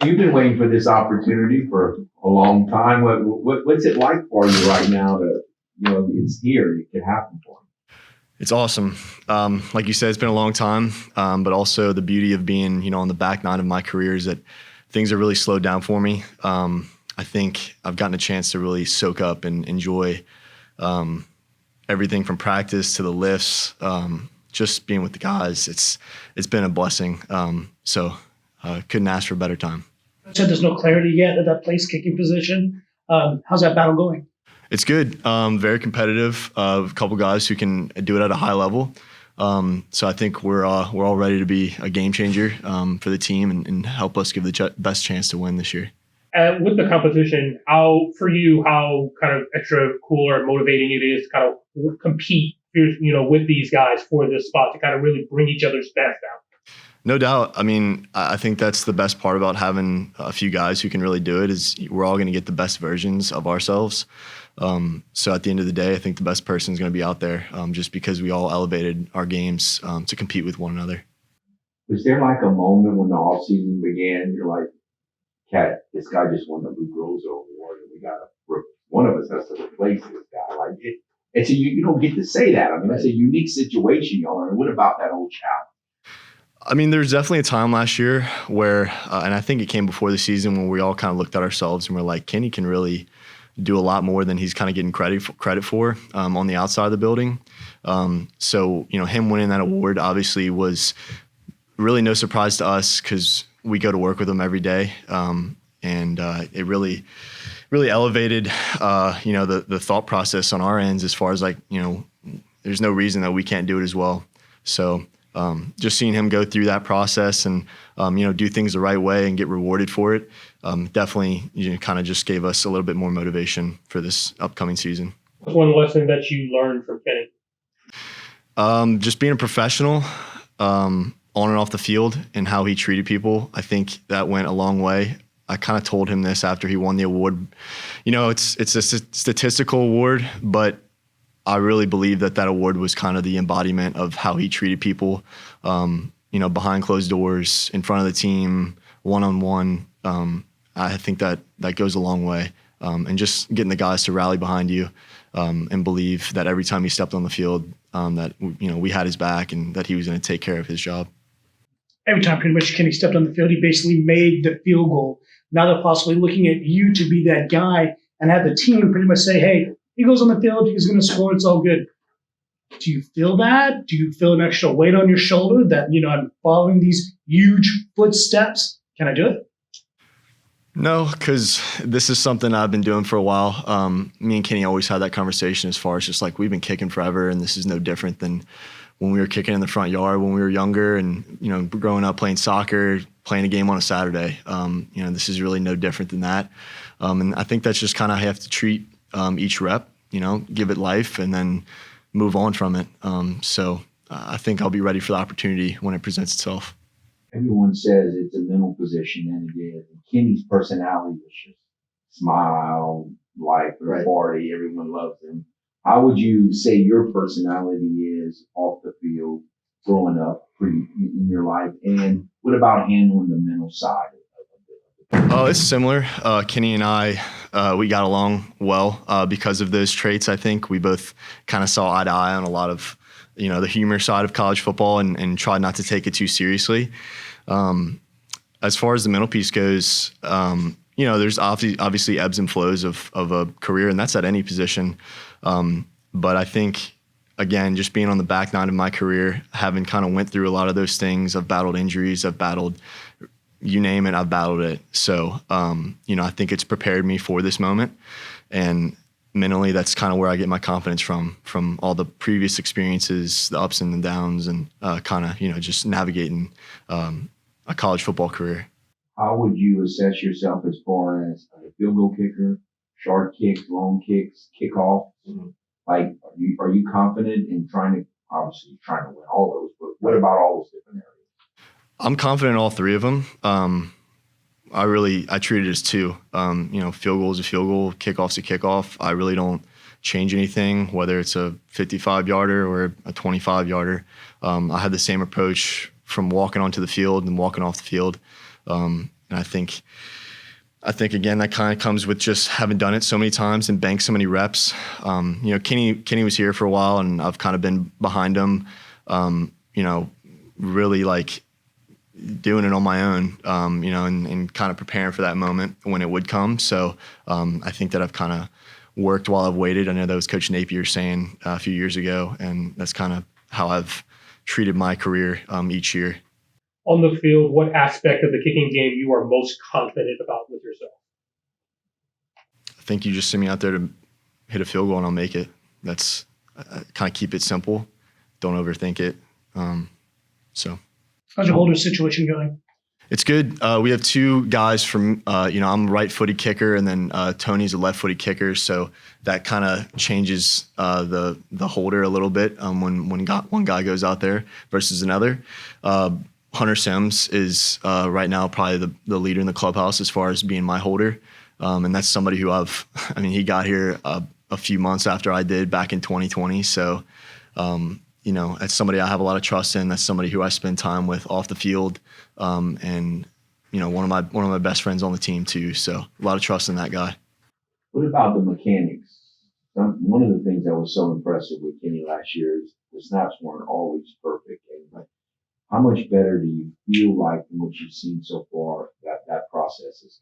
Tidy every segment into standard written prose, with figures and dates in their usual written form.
You've been waiting for this opportunity for a long time. What's it like for you right now to, it's here, it can happen for you? It's awesome. Like you said, it's been a long time, but also the beauty of being, on the back nine of my career is that things are really slowed down for me. I think I've gotten a chance to really soak up and enjoy everything from practice to the lifts. Just being with the guys, it's been a blessing. So couldn't ask for a better time. You said there's no clarity yet at that place kicking position. How's that battle going? It's good. Very competitive. A couple guys who can do it at a high level. So I think we're all ready to be a game changer for the team and help us give the best chance to win this year. With the competition, how kind of extra cool or motivating it is to kind of compete, with these guys for this spot to kind of really bring each other's best out. No doubt. I mean, I think that's the best part about having a few guys who can really do it is we're all going to get the best versions of ourselves. So at the end of the day, I think the best person is going to be out there just because we all elevated our games to compete with one another. Was there like a moment when the off season began? You're like, Cat, this guy just won the Blue Groza Award, and one of us has to replace this guy. Like it's you don't get to say that. I mean, it's a unique situation, y'all. And what about that old challenge? I mean, there's definitely a time last year where, and I think it came before the season, when we all kind of looked at ourselves and we're like, Kenny can really do a lot more than he's kind of getting credit for on the outside of the building. So, him winning that award obviously was really no surprise to us because we go to work with him every day. And it really elevated, the thought process on our ends as far as there's no reason that we can't do it as well. So, just seeing him go through that process and, do things the right way and get rewarded for it, definitely kind of just gave us a little bit more motivation for this upcoming season. What's one lesson that you learned from Kenny? Just being a professional on and off the field and how he treated people. I think that went a long way. I kind of told him this after he won the award. It's a statistical award, but I really believe that award was kind of the embodiment of how he treated people, behind closed doors, in front of the team, one-on-one. I think that goes a long way. And just getting the guys to rally behind you and believe that every time he stepped on the field, that, we had his back and that he was going to take care of his job. Every time pretty much Kenny stepped on the field, he basically made the field goal. Now they're possibly looking at you to be that guy and have the team pretty much say, hey, he goes on the field, he's going to score, it's all good. Do you feel that? Do you feel an extra weight on your shoulder that, I'm following these huge footsteps? Can I do it? No, because this is something I've been doing for a while. Me and Kenny always had that conversation as far as just like we've been kicking forever, and this is no different than when we were kicking in the front yard when we were younger and, growing up playing soccer, playing a game on a Saturday. This is really no different than that. And I think that's just kind of how you have to treat each rep, give it life and then move on from it. So I think I'll be ready for the opportunity when it presents itself. Everyone says it's a mental position, and it is. And Kenny's personality was just smile, life, and party. Everyone loves him. How would you say your personality is off the field, growing up in your life? And what about handling the mental side of it? Oh, it's similar. Kenny and I, we got along well because of those traits. I think we both kind of saw eye to eye on a lot of, the humor side of college football and tried not to take it too seriously. As far as the mental piece goes, there's obviously ebbs and flows of a career, and that's at any position. But I think, again, just being on the back nine of my career, having kind of went through a lot of those things, I've battled injuries, I've battled, you name it, I've battled it. So, I think it's prepared me for this moment. And mentally, that's kind of where I get my confidence from all the previous experiences, the ups and the downs, and kind of, just navigating a college football career. How would you assess yourself as far as a field goal kicker, short kicks, long kicks, kickoff? Mm-hmm. Like, are you confident in trying to win all those, but what about all those different areas? I'm confident in all three of them. I treat it as two. Field goal is a field goal, kickoff's a kickoff. I really don't change anything, whether it's a 55-yarder or a 25-yarder. I have the same approach from walking onto the field and walking off the field. And I think again, that kind of comes with just having done it so many times and banked so many reps. Kenny was here for a while, and I've kind of been behind him, really like doing it on my own, and kind of preparing for that moment when it would come. So I think that I've kind of worked while I've waited. I know that was Coach Napier saying a few years ago, and that's kind of how I've treated my career each year. On the field, what aspect of the kicking game you are most confident about with yourself? I think you just send me out there to hit a field goal and I'll make it. That's kind of keep it simple. Don't overthink it. So. How's your holder situation going? It's good. We have two guys from, I'm a right-footed kicker, and then Tony's a left-footed kicker. So that kind of changes the holder a little bit when one guy goes out there versus another. Hunter Sims is right now probably the leader in the clubhouse as far as being my holder. And that's somebody who he got here a few months after I did back in 2020. So, that's somebody I have a lot of trust in. That's somebody who I spend time with off the field. And one of my best friends on the team too. So a lot of trust in that guy. What about the mechanics? One of the things that was so impressive with Kenny last year is the snaps weren't always perfect. But how much better do you feel like from what you've seen so far that process has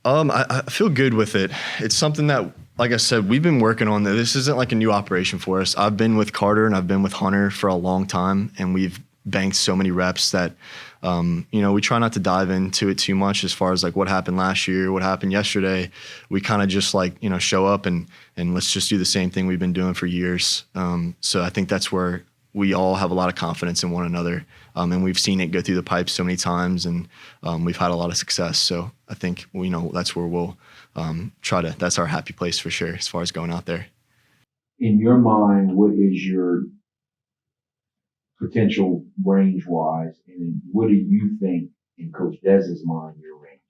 gone? I feel good with it. It's something that, like I said, we've been working on. This isn't like a new operation for us. I've been with Carter and I've been with Hunter for a long time, and we've banked so many reps that, we try not to dive into it too much as far as like what happened last year, what happened yesterday. We kind of just show up and let's just do the same thing we've been doing for years. So I think that's where we all have a lot of confidence in one another. And we've seen it go through the pipes so many times, and we've had a lot of success. So I think, that's where we'll that's our happy place for sure as far as going out there. In your mind, what is your potential range-wise, and what do you think in Coach Dez's mind your range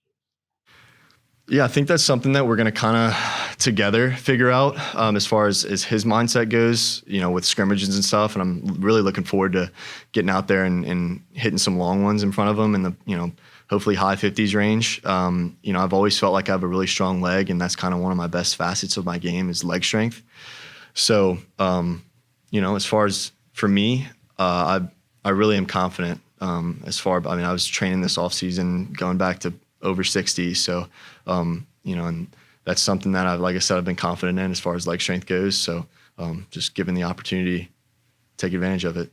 is? Yeah, I think that's something that we're going to kind of together figure out as far as his mindset goes, with scrimmages and stuff. And I'm really looking forward to getting out there and hitting some long ones in front of him in the, hopefully high 50s range. I've always felt like I have a really strong leg, and that's kind of one of my best facets of my game is leg strength. So, as far as for me, I really am confident as far. I was training this off season going back to over 60. So, and that's something that like I said, I've been confident in as far as leg strength goes. So, just given the opportunity, take advantage of it.